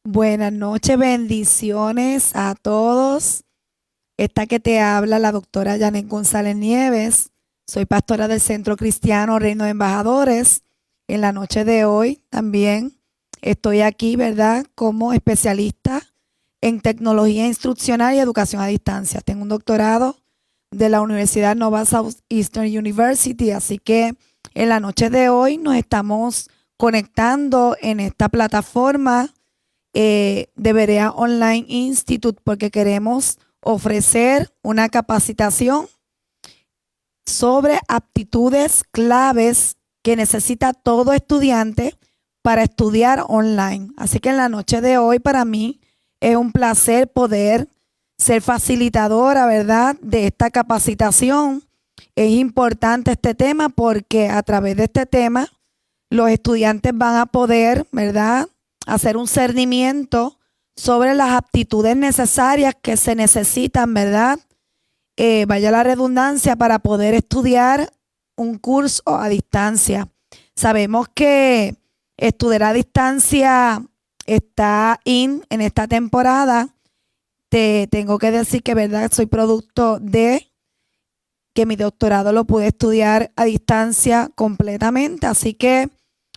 Buenas noches, bendiciones a todos. Esta que te habla la doctora Janet González Nieves. Soy pastora del Centro Cristiano Reino de Embajadores. En la noche de hoy también estoy aquí, ¿verdad? Como especialista en tecnología instruccional y educación a distancia. Tengo un doctorado de la Universidad Nova Southeastern University, así que en la noche de hoy nos estamos conectando en esta plataforma de Berea Online Institute porque queremos ofrecer una capacitación sobre aptitudes claves que necesita todo estudiante para estudiar online. Así que en la noche de hoy para mí es un placer poder ser facilitadora, ¿verdad?, de esta capacitación. Es importante este tema porque a través de este tema los estudiantes van a poder, ¿verdad?, hacer un cernimiento sobre las aptitudes necesarias que se necesitan, ¿verdad? Vaya la redundancia, para poder estudiar un curso a distancia. Sabemos que estudiar a distancia está en esta temporada. Te tengo que decir que, ¿verdad?, soy producto de que mi doctorado lo pude estudiar a distancia completamente. Así que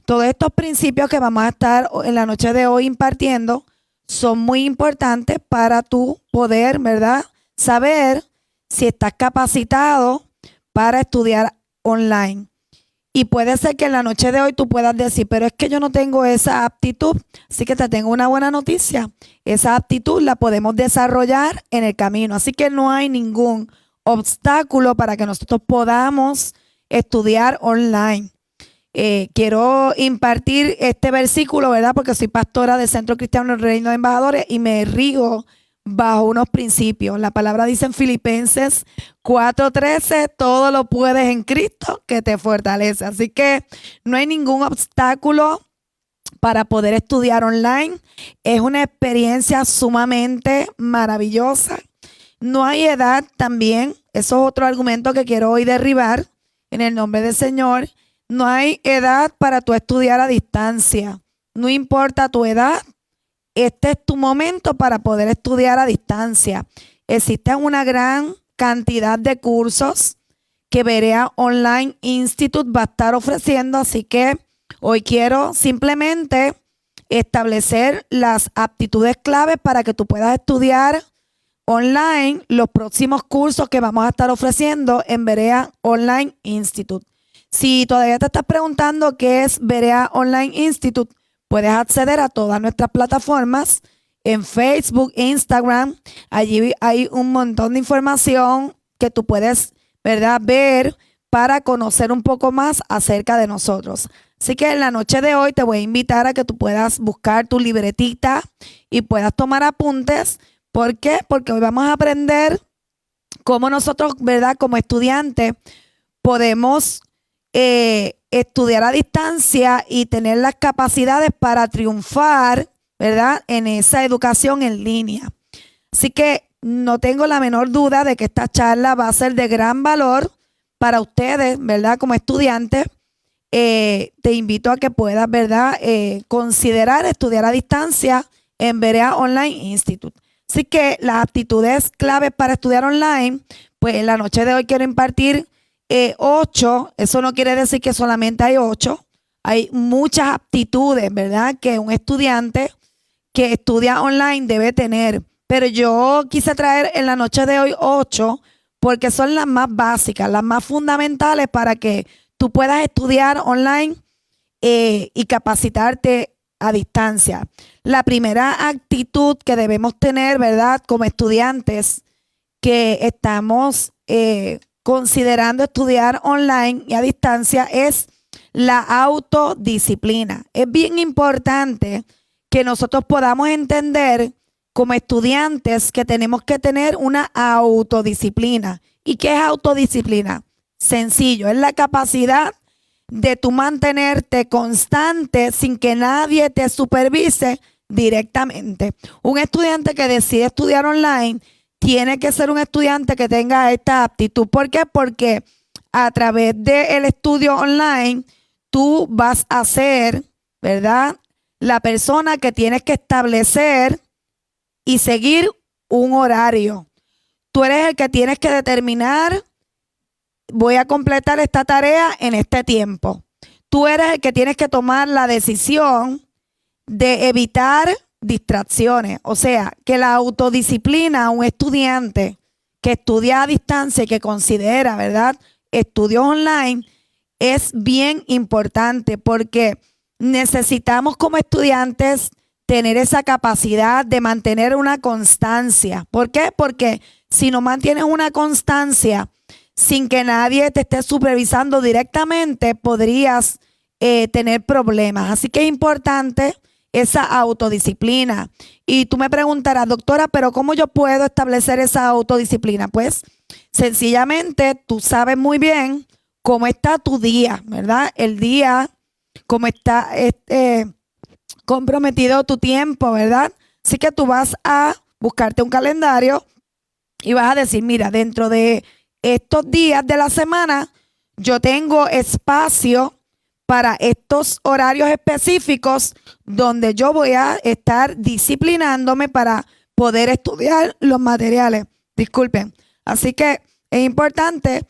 todos estos principios que vamos a estar en la noche de hoy impartiendo son muy importantes para tú poder, ¿verdad?, saber si estás capacitado para estudiar online. Y puede ser que en la noche de hoy tú puedas decir, pero es que yo no tengo esa aptitud. Así que te tengo una buena noticia. Esa aptitud la podemos desarrollar en el camino. Así que no hay ningún obstáculo para que nosotros podamos estudiar online. Quiero impartir este versículo, ¿verdad? Porque soy pastora del Centro Cristiano del Reino de Embajadores y me rijo bajo unos principios. La palabra dice en Filipenses 4:13, todo lo puedes en Cristo que te fortalece. Así que no hay ningún obstáculo para poder estudiar online. Es una experiencia sumamente maravillosa. No hay edad también. Eso es otro argumento que quiero hoy derribar en el nombre del Señor. No hay edad para tu estudiar a distancia. No importa tu edad, este es tu momento para poder estudiar a distancia. Existe una gran cantidad de cursos que Berea Online Institute va a estar ofreciendo, así que hoy quiero simplemente establecer las aptitudes claves para que tú puedas estudiar online los próximos cursos que vamos a estar ofreciendo en Berea Online Institute. Si todavía te estás preguntando qué es Berea Online Institute, puedes acceder a todas nuestras plataformas en Facebook, Instagram. Allí hay un montón de información que tú puedes, ¿verdad?, ver para conocer un poco más acerca de nosotros. Así que en la noche de hoy te voy a invitar a que tú puedas buscar tu libretita y puedas tomar apuntes. ¿Por qué? Porque hoy vamos a aprender cómo nosotros, ¿verdad?, como estudiantes podemos estudiar a distancia y tener las capacidades para triunfar, ¿verdad?, en esa educación en línea. Así que no tengo la menor duda de que esta charla va a ser de gran valor para ustedes, ¿verdad?, como estudiantes. Te invito a que puedas, ¿verdad?, considerar estudiar a distancia en Berea Online Institute. Así que las aptitudes claves para estudiar online, pues en la noche de hoy quiero impartir 8. Eso no quiere decir que solamente hay 8. Hay muchas aptitudes, ¿verdad?, que un estudiante que estudia online debe tener. Pero yo quise traer en la noche de hoy 8 porque son las más básicas, las más fundamentales para que tú puedas estudiar online y capacitarte a distancia. La primera actitud que debemos tener, ¿verdad?, como estudiantes que estamos considerando estudiar online y a distancia es la autodisciplina. Es bien importante que nosotros podamos entender como estudiantes que tenemos que tener una autodisciplina. ¿Y qué es autodisciplina? Sencillo, es la capacidad de tú mantenerte constante sin que nadie te supervise directamente. Un estudiante que decide estudiar online tiene que ser un estudiante que tenga esta aptitud. ¿Por qué? Porque a través del estudio online tú vas a hacer, ¿verdad?, la persona que tienes que establecer y seguir un horario. Tú eres el que tienes que determinar, voy a completar esta tarea en este tiempo. Tú eres el que tienes que tomar la decisión de evitar distracciones. O sea, que la autodisciplina a un estudiante que estudia a distancia y que considera, ¿verdad?, estudios online, es bien importante porque necesitamos como estudiantes tener esa capacidad de mantener una constancia. ¿Por qué? Porque si no mantienes una constancia sin que nadie te esté supervisando directamente, podrías tener problemas. Así que es importante esa autodisciplina. Y tú me preguntarás, doctora, ¿pero cómo yo puedo establecer esa autodisciplina? Pues sencillamente tú sabes muy bien cómo está tu día, ¿verdad? El día, cómo está comprometido tu tiempo, ¿verdad? Así que tú vas a buscarte un calendario y vas a decir, mira, dentro de estos días de la semana, yo tengo espacio para estos horarios específicos donde yo voy a estar disciplinándome para poder estudiar los materiales. Disculpen. Así que es importante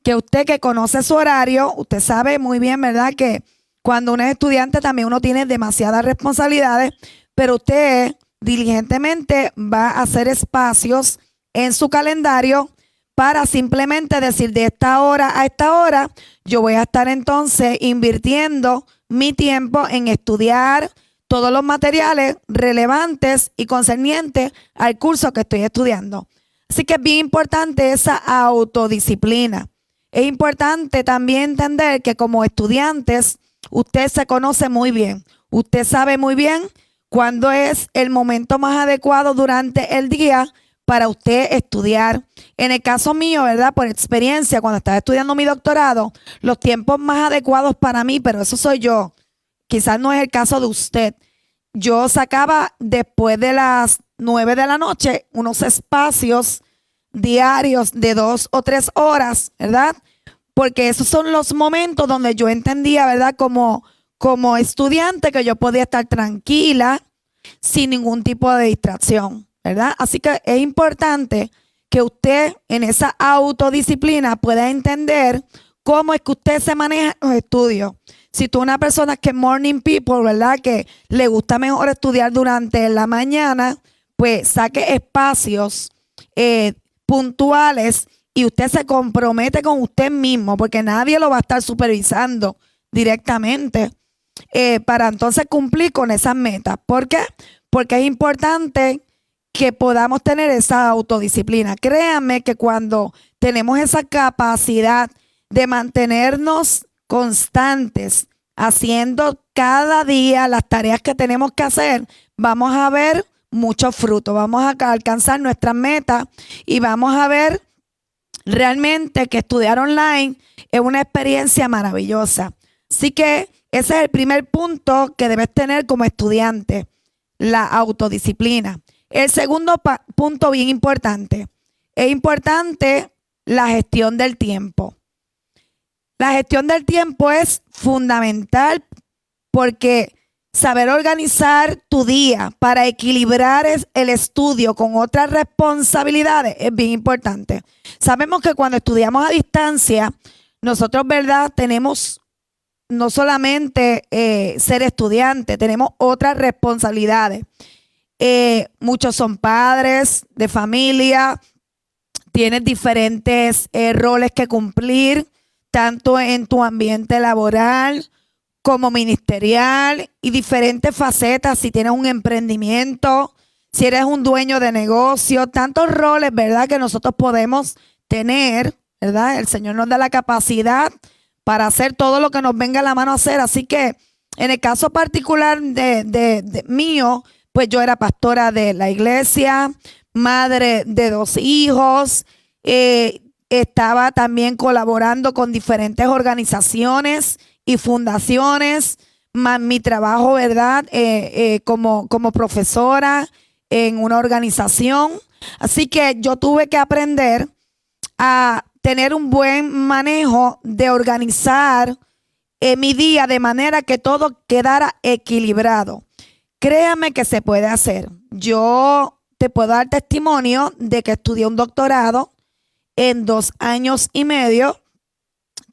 que usted que conoce su horario, usted sabe muy bien, ¿verdad?, que cuando uno es estudiante también uno tiene demasiadas responsabilidades, pero usted diligentemente va a hacer espacios en su calendario para simplemente decir de esta hora a esta hora, yo voy a estar entonces invirtiendo mi tiempo en estudiar todos los materiales relevantes y concernientes al curso que estoy estudiando. Así que es bien importante esa autodisciplina. Es importante también entender que como estudiantes, usted se conoce muy bien. Usted sabe muy bien cuándo es el momento más adecuado durante el día para usted estudiar. En el caso mío, ¿verdad?, por experiencia, cuando estaba estudiando mi doctorado, los tiempos más adecuados para mí, pero eso soy yo, quizás no es el caso de usted. Yo sacaba después de las 9 de la noche unos espacios diarios de 2 o 3 horas, ¿verdad? Porque esos son los momentos donde yo entendía, ¿verdad?, como estudiante, que yo podía estar tranquila sin ningún tipo de distracción, ¿verdad? Así que es importante que usted en esa autodisciplina pueda entender cómo es que usted se maneja en los estudios. Si tú eres una persona que es morning people, ¿verdad?, que le gusta mejor estudiar durante la mañana, pues saque espacios puntuales y usted se compromete con usted mismo, porque nadie lo va a estar supervisando directamente para entonces cumplir con esas metas. ¿Por qué? Porque es importante que podamos tener esa autodisciplina. Créanme que cuando tenemos esa capacidad de mantenernos constantes, haciendo cada día las tareas que tenemos que hacer, vamos a ver muchos frutos, vamos a alcanzar nuestras metas y vamos a ver realmente que estudiar online es una experiencia maravillosa. Así que ese es el primer punto que debes tener como estudiante, la autodisciplina. El segundo punto bien importante, es importante la gestión del tiempo. La gestión del tiempo es fundamental porque saber organizar tu día para equilibrar el estudio con otras responsabilidades es bien importante. Sabemos que cuando estudiamos a distancia, nosotros, ¿verdad?, tenemos no solamente ser estudiante, tenemos otras responsabilidades. Muchos son padres de familia, tienes diferentes roles que cumplir, tanto en tu ambiente laboral como ministerial y diferentes facetas. Si tienes un emprendimiento, si eres un dueño de negocio, tantos roles, ¿verdad?, que nosotros podemos tener, ¿verdad? El Señor nos da la capacidad para hacer todo lo que nos venga a la mano a hacer. Así que en el caso particular de mío, pues yo era pastora de la iglesia, madre de 2 hijos, estaba también colaborando con diferentes organizaciones y fundaciones, más mi trabajo, ¿verdad?, como profesora en una organización. Así que yo tuve que aprender a tener un buen manejo de organizar mi día de manera que todo quedara equilibrado. Créame que se puede hacer. Yo te puedo dar testimonio de que estudié un doctorado en 2 años y medio.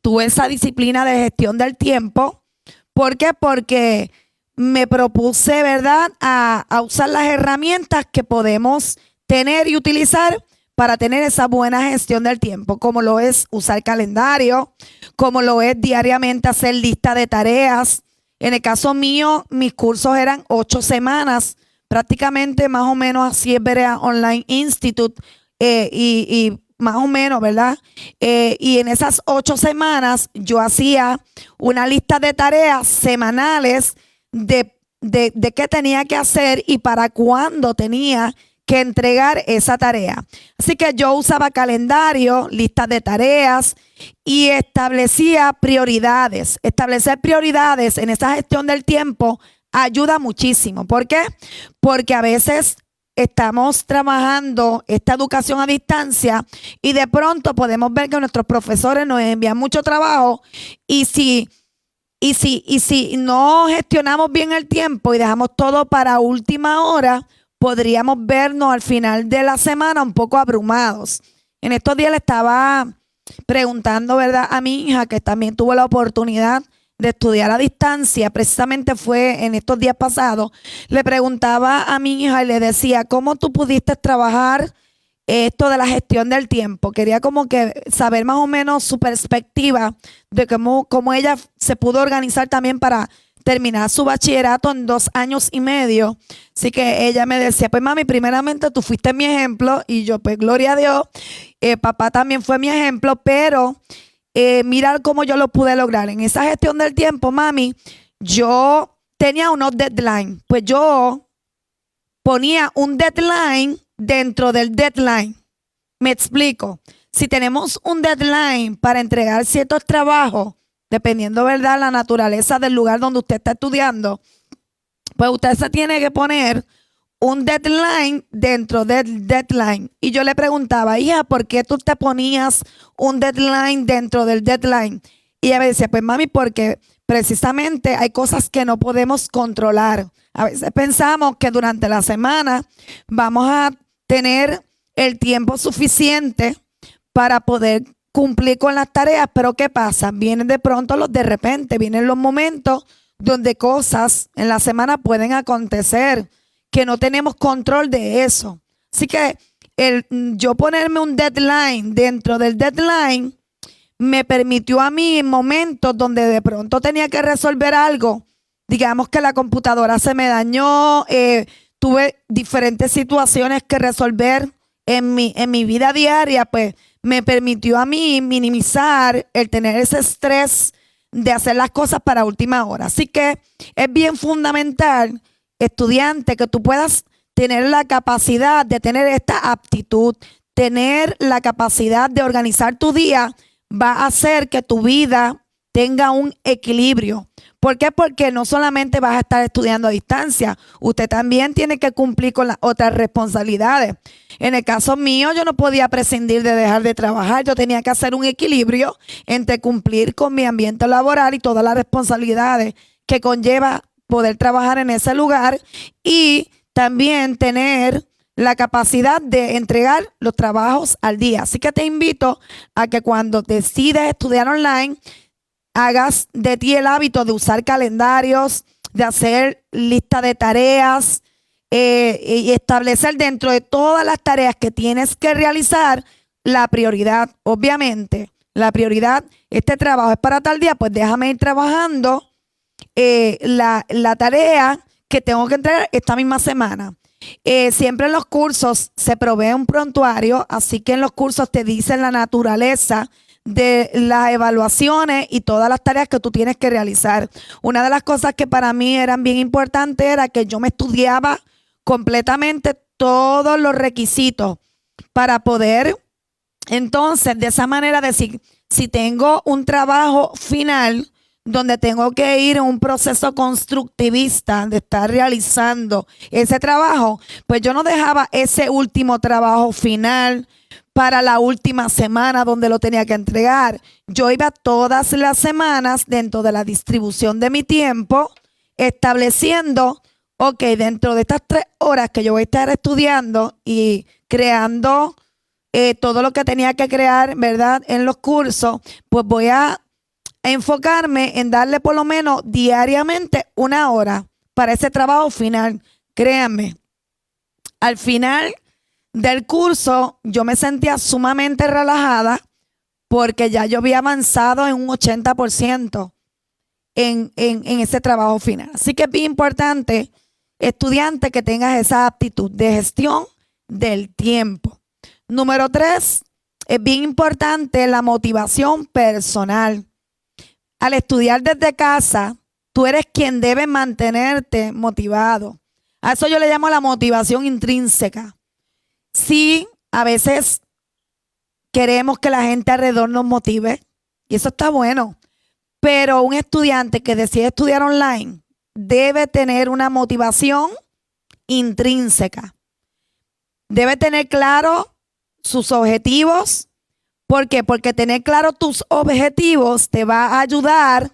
Tuve esa disciplina de gestión del tiempo. ¿Por qué? Porque me propuse, ¿verdad?, a usar las herramientas que podemos tener y utilizar para tener esa buena gestión del tiempo, como lo es usar calendario, como lo es diariamente hacer lista de tareas. En el caso mío, mis cursos eran 8 semanas, prácticamente más o menos así es Berea Online Institute, y más o menos, ¿verdad? Y en esas 8 semanas yo hacía una lista de tareas semanales de qué tenía que hacer y para cuándo tenía que entregar esa tarea. Así que yo usaba calendario, listas de tareas y establecía prioridades. Establecer prioridades en esa gestión del tiempo ayuda muchísimo. ¿Por qué? Porque a veces estamos trabajando esta educación a distancia y de pronto podemos ver que nuestros profesores nos envían mucho trabajo y si no gestionamos bien el tiempo y dejamos todo para última hora, podríamos vernos al final de la semana un poco abrumados. En estos días le estaba preguntando, ¿verdad?, a mi hija, que también tuvo la oportunidad de estudiar a distancia, precisamente fue en estos días pasados. Le preguntaba a mi hija y le decía, ¿cómo tú pudiste trabajar esto de la gestión del tiempo? Quería como que saber más o menos su perspectiva de cómo ella se pudo organizar también para terminar su bachillerato en 2 años y medio. Así que ella me decía, pues mami, primeramente tú fuiste mi ejemplo y yo, pues gloria a Dios, papá también fue mi ejemplo, pero mira cómo yo lo pude lograr. En esa gestión del tiempo, mami, yo tenía unos deadlines, pues yo ponía un deadline dentro del deadline. Me explico. Si tenemos un deadline para entregar ciertos trabajos, dependiendo, ¿verdad?, la naturaleza del lugar donde usted está estudiando, pues usted se tiene que poner un deadline dentro del deadline. Y yo le preguntaba, hija, ¿por qué tú te ponías un deadline dentro del deadline? Y ella me decía, pues mami, porque precisamente hay cosas que no podemos controlar. A veces pensamos que durante la semana vamos a tener el tiempo suficiente para poder cumplir con las tareas, pero ¿qué pasa? Vienen de pronto de repente, vienen los momentos donde cosas en la semana pueden acontecer que no tenemos control de eso. Así que yo ponerme un deadline dentro del deadline me permitió a mí en momentos donde de pronto tenía que resolver algo, digamos que la computadora se me dañó, tuve diferentes situaciones que resolver en mi vida diaria, pues me permitió a mí minimizar el tener ese estrés de hacer las cosas para última hora. Así que es bien fundamental, estudiante, que tú puedas tener la capacidad de tener esta aptitud, tener la capacidad de organizar tu día, va a hacer que tu vida tenga un equilibrio. ¿Por qué? Porque no solamente vas a estar estudiando a distancia, usted también tiene que cumplir con las otras responsabilidades. En el caso mío, yo no podía prescindir de dejar de trabajar, yo tenía que hacer un equilibrio entre cumplir con mi ambiente laboral y todas las responsabilidades que conlleva poder trabajar en ese lugar y también tener la capacidad de entregar los trabajos al día. Así que te invito a que cuando decides estudiar online, hagas de ti el hábito de usar calendarios, de hacer lista de tareas y establecer dentro de todas las tareas que tienes que realizar la prioridad. Obviamente, la prioridad, este trabajo es para tal día, pues déjame ir trabajando la tarea que tengo que entregar esta misma semana. Siempre en los cursos se provee un prontuario, así que en los cursos te dicen la naturaleza de las evaluaciones y todas las tareas que tú tienes que realizar. Una de las cosas que para mí eran bien importantes era que yo me estudiaba completamente todos los requisitos para poder entonces de esa manera decir, si tengo un trabajo final donde tengo que ir en un proceso constructivista de estar realizando ese trabajo, pues yo no dejaba ese último trabajo final para la última semana donde lo tenía que entregar. Yo iba todas las semanas dentro de la distribución de mi tiempo, estableciendo, ok, dentro de estas 3 horas que yo voy a estar estudiando y creando todo lo que tenía que crear, ¿verdad? En los cursos, pues voy a enfocarme en darle por lo menos diariamente 1 hora para ese trabajo final. Créanme, al final del curso yo me sentía sumamente relajada porque ya yo había avanzado en un 80% en ese trabajo final. Así que es bien importante, estudiante, que tengas esa aptitud de gestión del tiempo. Número 3, es bien importante la motivación personal. Al estudiar desde casa, tú eres quien debe mantenerte motivado. A eso yo le llamo la motivación intrínseca. Sí, a veces queremos que la gente alrededor nos motive y eso está bueno, pero un estudiante que decide estudiar online debe tener una motivación intrínseca. Debe tener claro sus objetivos. ¿Por qué? Porque tener claro tus objetivos te va a ayudar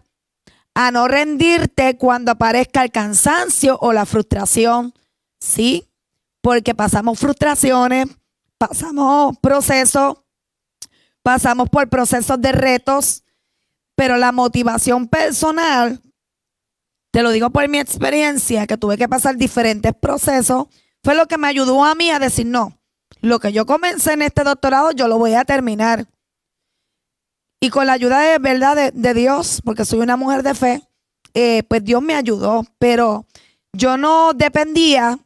a no rendirte cuando aparezca el cansancio o la frustración. Sí, porque pasamos frustraciones, pasamos procesos, pasamos por procesos de retos, pero la motivación personal, te lo digo por mi experiencia, que tuve que pasar diferentes procesos, fue lo que me ayudó a mí a decir, no, lo que yo comencé en este doctorado, yo lo voy a terminar. Y con la ayuda de verdad de Dios, porque soy una mujer de fe, pues Dios me ayudó, pero yo no dependía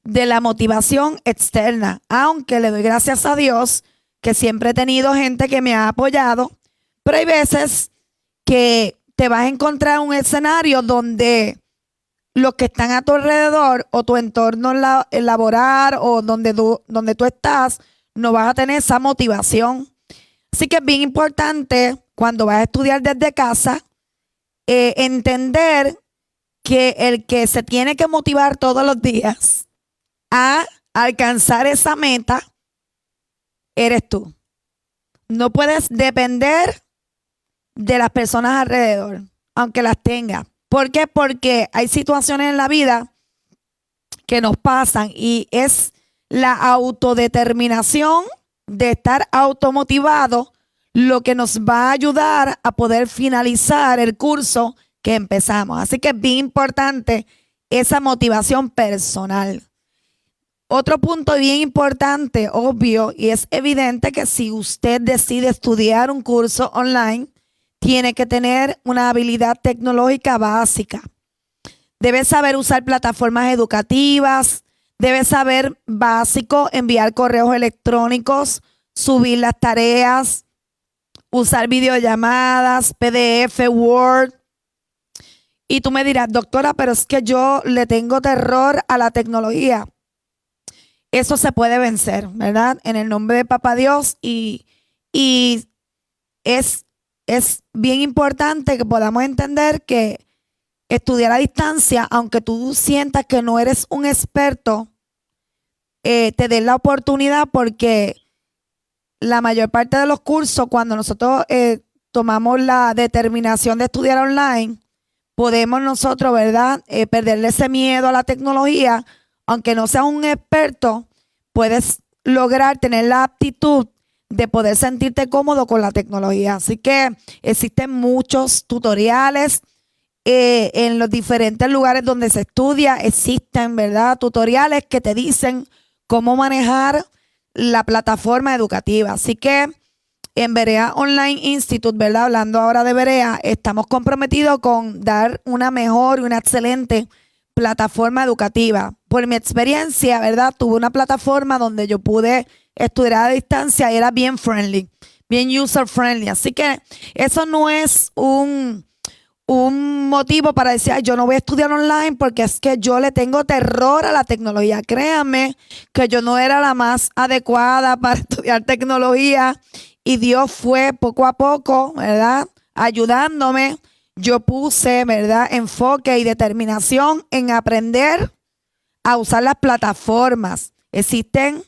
de la motivación externa, aunque le doy gracias a Dios que siempre he tenido gente que me ha apoyado, pero hay veces que te vas a encontrar un escenario donde los que están a tu alrededor o tu entorno laboral o donde tú estás, no vas a tener esa motivación. Así que es bien importante cuando vas a estudiar desde casa, entender que el que se tiene que motivar todos los días a alcanzar esa meta eres tú. No puedes depender de las personas alrededor, aunque las tengas. ¿Por qué? Porque hay situaciones en la vida que nos pasan y es la autodeterminación de estar automotivado lo que nos va a ayudar a poder finalizar el curso que empezamos. Así que es bien importante esa motivación personal. Otro punto bien importante, obvio, y es evidente que si usted decide estudiar un curso online, tiene que tener una habilidad tecnológica básica. Debe saber usar plataformas educativas, debe saber básico enviar correos electrónicos, subir las tareas, usar videollamadas, PDF, Word. Y tú me dirás, doctora, pero es que yo le tengo terror a la tecnología. Eso se puede vencer, ¿verdad? En el nombre de Papá Dios y es bien importante que podamos entender que estudiar a distancia, aunque tú sientas que no eres un experto, te den la oportunidad porque la mayor parte de los cursos, cuando nosotros tomamos la determinación de estudiar online, podemos nosotros, ¿verdad? Perderle ese miedo a la tecnología. Aunque no seas un experto, puedes lograr tener la aptitud de poder sentirte cómodo con la tecnología. Así que existen muchos tutoriales en los diferentes lugares donde se estudia. Existen, ¿verdad?, tutoriales que te dicen cómo manejar la plataforma educativa. Así que en Berea Online Institute, ¿verdad?, hablando ahora de Berea, estamos comprometidos con dar una mejor y una excelente plataforma educativa. Por mi experiencia, ¿verdad?, tuve una plataforma donde yo pude estudiar a distancia y era bien friendly, bien user friendly. Así que eso no es un motivo para decir, ay, yo no voy a estudiar online porque es que yo le tengo terror a la tecnología. Créanme que yo no era la más adecuada para estudiar tecnología y Dios fue poco a poco, ¿verdad?, ayudándome. Yo puse, ¿verdad?, enfoque y determinación en aprender a usar las plataformas. Existen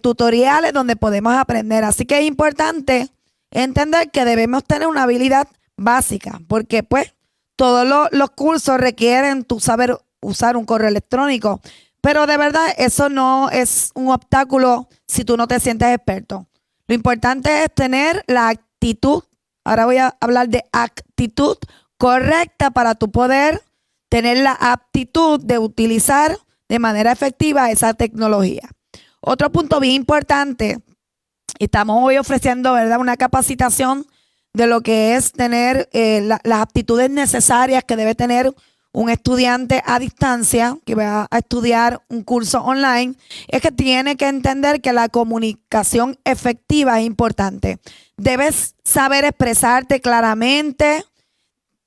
tutoriales donde podemos aprender. Así que es importante entender que debemos tener una habilidad básica, porque pues todos los cursos requieren tu saber usar un correo electrónico, pero de verdad eso no es un obstáculo si tú no te sientes experto. Lo importante es tener la actitud, ahora voy a hablar de actitud correcta para tu poder tener la aptitud de utilizar de manera efectiva esa tecnología. Otro punto bien importante, estamos hoy ofreciendo, ¿verdad?, una capacitación de lo que es tener las aptitudes necesarias que debe tener un estudiante a distancia que va a estudiar un curso online. Es que tiene que entender que la comunicación efectiva es importante. Debes saber expresarte claramente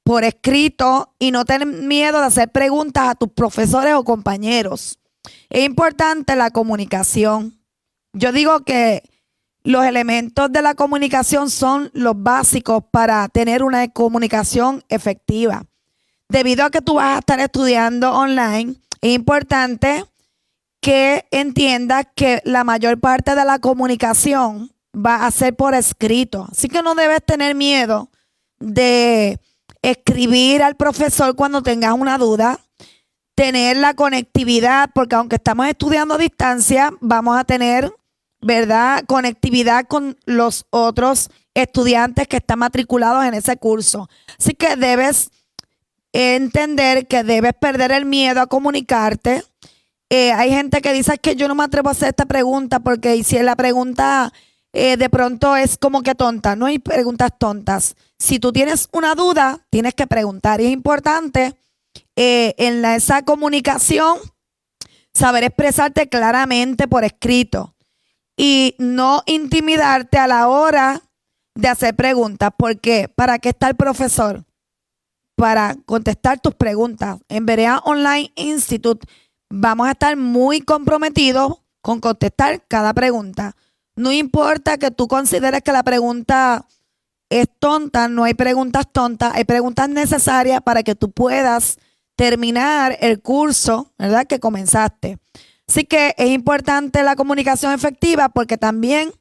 por escrito y no tener miedo de hacer preguntas a tus profesores o compañeros. Es importante la comunicación. Yo digo que los elementos de la comunicación son los básicos para tener una comunicación efectiva. Debido a que tú vas a estar estudiando online, es importante que entiendas que la mayor parte de la comunicación va a ser por escrito. Así que no debes tener miedo de escribir al profesor cuando tengas una duda, tener la conectividad, porque aunque estamos estudiando a distancia, vamos a tener, ¿verdad?, conectividad con los otros estudiantes que están matriculados en ese curso. Así que debes entender que debes perder el miedo a comunicarte. Hay gente que dice que yo no me atrevo a hacer esta pregunta porque si la pregunta de pronto es como que tonta. No hay preguntas tontas. Si tú tienes una duda, tienes que preguntar. Y es importante en esa comunicación saber expresarte claramente por escrito y no intimidarte a la hora de hacer preguntas. ¿Por qué? ¿Para qué está el profesor? Para contestar tus preguntas. En Berea Online Institute vamos a estar muy comprometidos con contestar cada pregunta. No importa que tú consideres que la pregunta es tonta, no hay preguntas tontas, hay preguntas necesarias para que tú puedas terminar el curso, ¿verdad?, que comenzaste. Así que es importante la comunicación efectiva porque también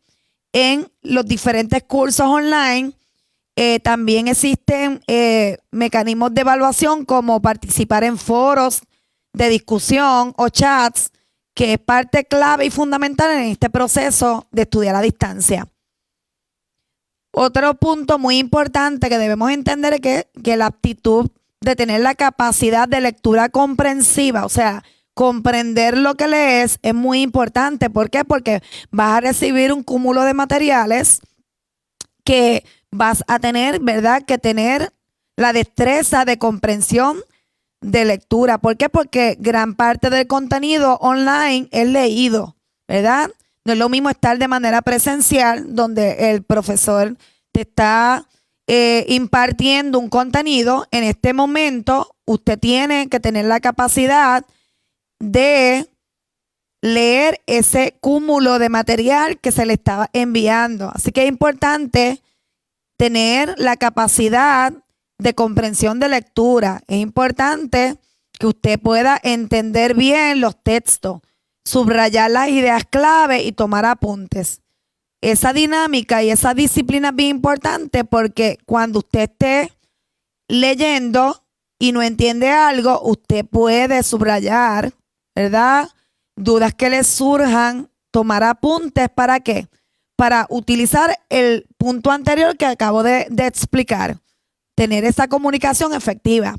en los diferentes cursos online también existen mecanismos de evaluación como participar en foros de discusión o chats, que es parte clave y fundamental en este proceso de estudiar a distancia. Otro punto muy importante que debemos entender es que la aptitud de tener la capacidad de lectura comprensiva, o sea, comprender lo que lees es muy importante. ¿Por qué? Porque vas a recibir un cúmulo de materiales que vas a tener, ¿verdad?, que tener la destreza de comprensión de lectura. ¿Por qué? Porque gran parte del contenido online es leído, ¿verdad? No es lo mismo estar de manera presencial, donde el profesor te está impartiendo un contenido. En este momento, usted tiene que tener la capacidad de leer ese cúmulo de material que se le estaba enviando. Así que es importante tener la capacidad de comprensión de lectura. Es importante que usted pueda entender bien los textos, subrayar las ideas clave y tomar apuntes. Esa dinámica y esa disciplina es bien importante porque cuando usted esté leyendo y no entiende algo, usted puede subrayar, ¿verdad?, dudas que le surjan, tomar apuntes. ¿Para qué? Para utilizar el punto anterior que acabo de explicar. Tener esa comunicación efectiva.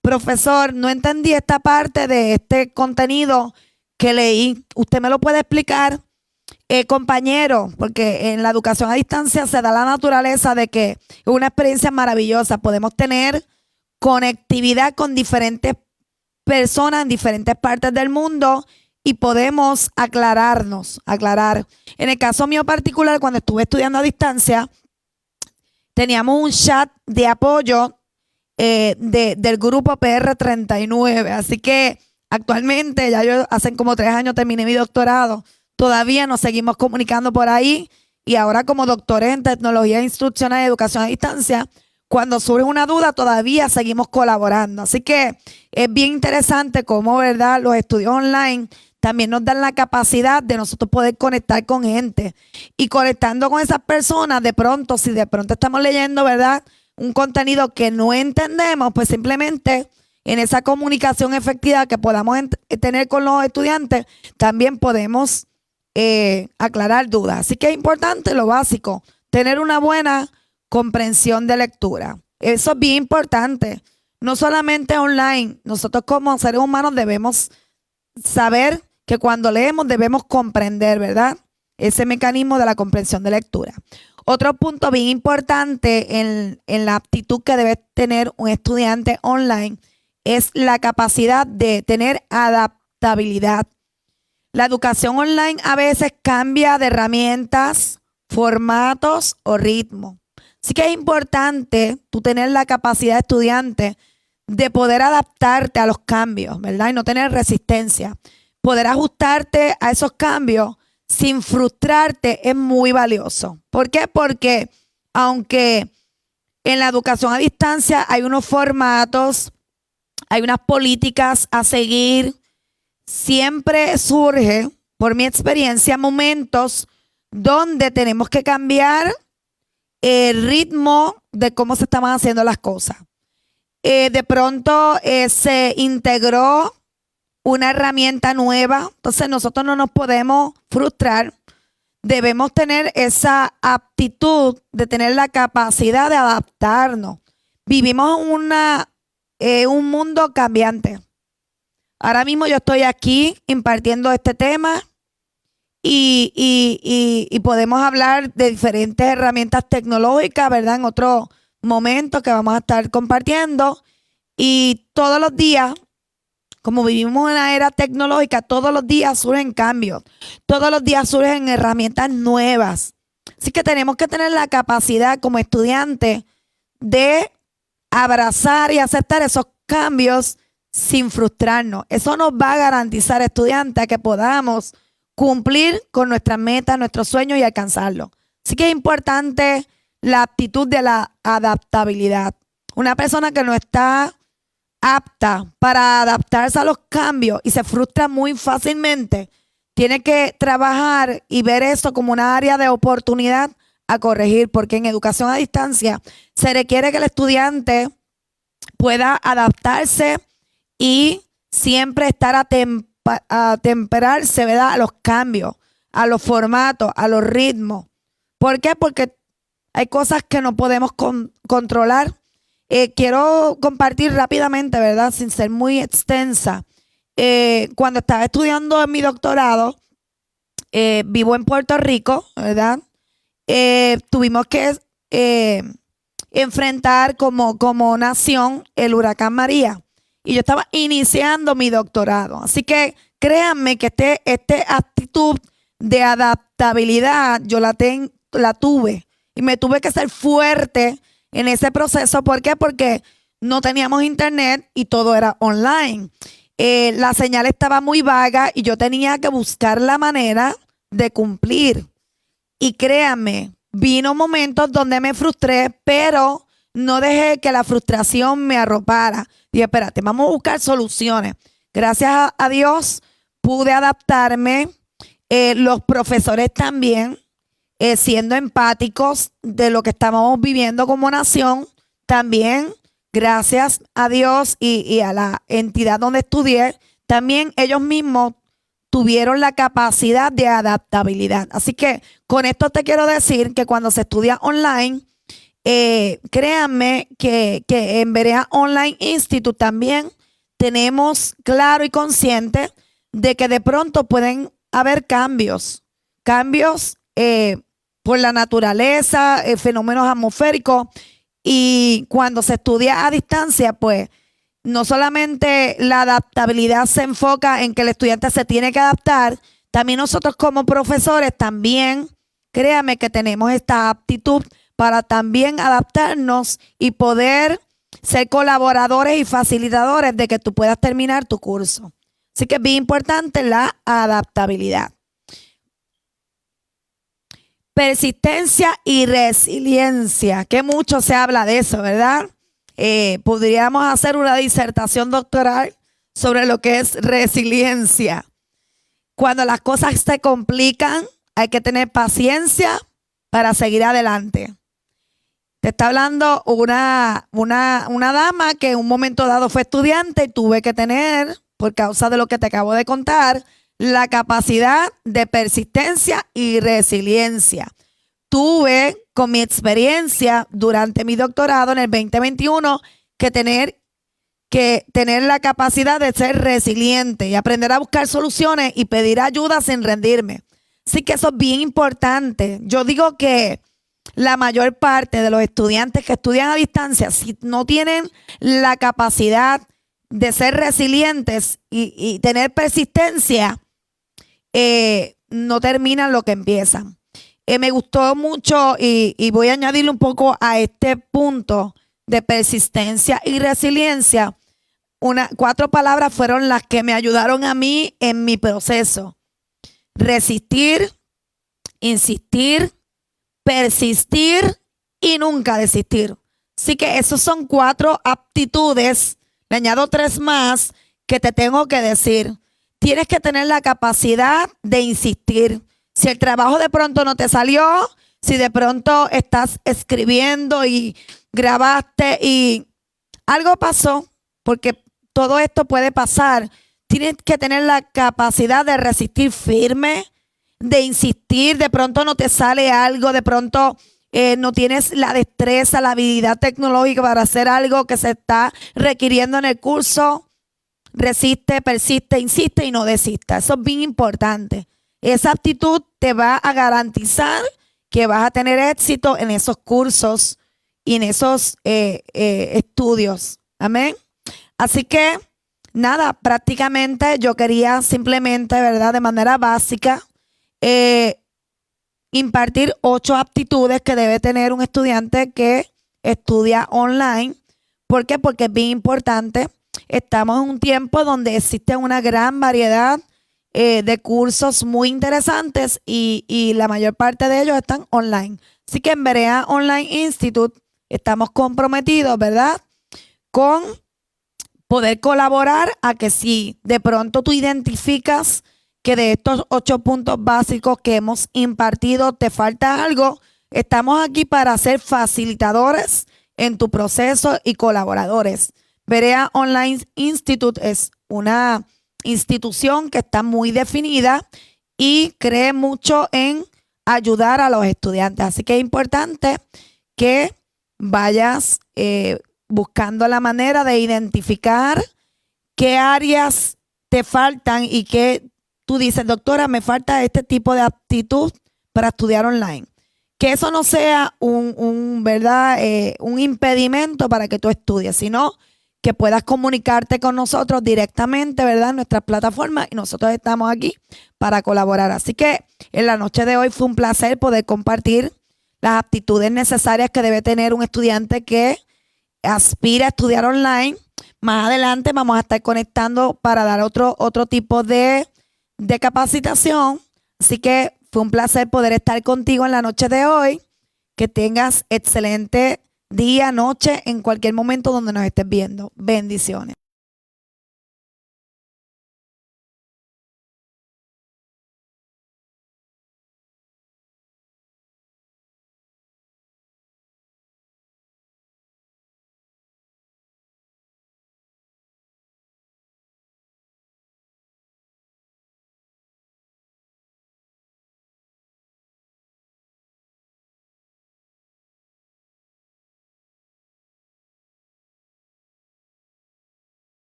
Profesor, no entendí esta parte de este contenido que leí. ¿Usted me lo puede explicar? Compañero, porque en la educación a distancia se da la naturaleza de que es una experiencia maravillosa. Podemos tener conectividad con diferentes personas en diferentes partes del mundo y podemos aclarar. En el caso mío particular, cuando estuve estudiando a distancia, teníamos un chat de apoyo del grupo PR39. Así que actualmente, ya yo hace como 3 años terminé mi doctorado, todavía nos seguimos comunicando por ahí y ahora como doctores en tecnología instruccional y educación a distancia, cuando surge una duda todavía seguimos colaborando. Así que es bien interesante cómo, ¿verdad?, los estudios online también nos dan la capacidad de nosotros poder conectar con gente. Y conectando con esas personas, de pronto, si de pronto estamos leyendo, ¿verdad?, un contenido que no entendemos, pues simplemente en esa comunicación efectiva que podamos tener con los estudiantes, también podemos aclarar dudas. Así que es importante lo básico, tener una buena comprensión de lectura. Eso es bien importante. No solamente online, nosotros como seres humanos debemos saber que cuando leemos debemos comprender, ¿verdad?, ese mecanismo de la comprensión de lectura. Otro punto bien importante en la aptitud que debe tener un estudiante online es la capacidad de tener adaptabilidad. La educación online a veces cambia de herramientas, formatos o ritmo. Así que es importante tú tener la capacidad de estudiante de poder adaptarte a los cambios, ¿verdad? Y no tener resistencia. Poder ajustarte a esos cambios sin frustrarte es muy valioso. ¿Por qué? Porque aunque en la educación a distancia hay unos formatos, hay unas políticas a seguir, siempre surge, por mi experiencia, momentos donde tenemos que cambiar el ritmo de cómo se estaban haciendo las cosas. De pronto se integró una herramienta nueva, entonces nosotros no nos podemos frustrar. Debemos tener esa aptitud de tener la capacidad de adaptarnos. Vivimos en un mundo cambiante. Ahora mismo yo estoy aquí impartiendo este tema y podemos hablar de diferentes herramientas tecnológicas, ¿verdad?, en otro momento que vamos a estar compartiendo. Y todos los días, como vivimos en la era tecnológica, todos los días surgen cambios, todos los días surgen herramientas nuevas. Así que tenemos que tener la capacidad como estudiantes de abrazar y aceptar esos cambios sin frustrarnos. Eso nos va a garantizar, estudiantes, que podamos cumplir con nuestras metas, nuestros sueños y alcanzarlos. Así que es importante la aptitud de la adaptabilidad. Una persona que no está apta para adaptarse a los cambios y se frustra muy fácilmente, tiene que trabajar y ver eso como una área de oportunidad a corregir, porque en educación a distancia se requiere que el estudiante pueda adaptarse y siempre estar a temperarse, ¿verdad?, a los cambios, a los formatos, a los ritmos. ¿Por qué? Porque hay cosas que no podemos controlar. Quiero compartir rápidamente, ¿verdad?, sin ser muy extensa. Cuando estaba estudiando en mi doctorado, vivo en Puerto Rico, ¿verdad? Tuvimos que enfrentar como nación el huracán María. Y yo estaba iniciando mi doctorado. Así que créanme que esta actitud de adaptabilidad yo la tuve. Y me tuve que ser fuerte en ese proceso. ¿Por qué? Porque no teníamos internet y todo era online. La señal estaba muy vaga y yo tenía que buscar la manera de cumplir. Y créanme, vino momentos donde me frustré, pero no dejé que la frustración me arropara. Dije, espérate, vamos a buscar soluciones. Gracias a Dios pude adaptarme. Los profesores también, siendo empáticos de lo que estábamos viviendo como nación, también, gracias a Dios y a la entidad donde estudié, también ellos mismos tuvieron la capacidad de adaptabilidad. Así que con esto te quiero decir que cuando se estudia online, créanme que en Berea Online Institute también tenemos claro y consciente de que de pronto pueden haber cambios por la naturaleza, fenómenos atmosféricos, y cuando se estudia a distancia, pues no solamente la adaptabilidad se enfoca en que el estudiante se tiene que adaptar, también nosotros como profesores también, créanme que tenemos esta aptitud para también adaptarnos y poder ser colaboradores y facilitadores de que tú puedas terminar tu curso. Así que es bien importante la adaptabilidad. Persistencia y resiliencia, que mucho se habla de eso, ¿verdad? Podríamos hacer una disertación doctoral sobre lo que es resiliencia. Cuando las cosas se complican, hay que tener paciencia para seguir adelante. Te está hablando una dama que en un momento dado fue estudiante y tuve que tener, por causa de lo que te acabo de contar, la capacidad de persistencia y resiliencia. Tuve con mi experiencia durante mi doctorado en el 2021 que tener la capacidad de ser resiliente y aprender a buscar soluciones y pedir ayuda sin rendirme. Así que eso es bien importante. Yo digo que la mayor parte de los estudiantes que estudian a distancia, si no tienen la capacidad de ser resilientes y tener persistencia, no terminan lo que empiezan. Me gustó mucho y voy a añadirle un poco a este punto de persistencia y resiliencia. 4 palabras fueron las que me ayudaron a mí en mi proceso. Resistir, insistir, persistir y nunca desistir. Así que esos son 4 aptitudes. Le añado 3 más que te tengo que decir. Tienes que tener la capacidad de insistir. Si el trabajo de pronto no te salió, si de pronto estás escribiendo y grabaste y algo pasó, porque todo esto puede pasar, tienes que tener la capacidad de resistir firme, de insistir. De pronto no te sale algo, de pronto no tienes la destreza, la habilidad tecnológica para hacer algo que se está requiriendo en el curso. Resiste, persiste, insiste y no desista. Eso es bien importante. Esa actitud te va a garantizar que vas a tener éxito en esos cursos y en esos estudios. Amén. Así que, nada, prácticamente yo quería simplemente, ¿verdad?, de manera básica, impartir 8 aptitudes que debe tener un estudiante que estudia online. ¿Por qué? Porque es bien importante. Estamos en un tiempo donde existe una gran variedad de cursos muy interesantes y la mayor parte de ellos están online. Así que en Berea Online Institute estamos comprometidos, ¿verdad?, con poder colaborar a que si de pronto tú identificas que de estos 8 puntos básicos que hemos impartido te falta algo, estamos aquí para ser facilitadores en tu proceso y colaboradores. Berea Online Institute es una institución que está muy definida y cree mucho en ayudar a los estudiantes. Así que es importante que vayas buscando la manera de identificar qué áreas te faltan y que tú dices, doctora, me falta este tipo de aptitud para estudiar online. Que eso no sea ¿verdad?, un impedimento para que tú estudies, sino que puedas comunicarte con nosotros directamente, ¿verdad?, en nuestras plataformas, y nosotros estamos aquí para colaborar. Así que en la noche de hoy fue un placer poder compartir las aptitudes necesarias que debe tener un estudiante que aspira a estudiar online. Más adelante vamos a estar conectando para dar otro tipo de capacitación. Así que fue un placer poder estar contigo en la noche de hoy. Que tengas excelente día, noche, en cualquier momento donde nos estés viendo. Bendiciones.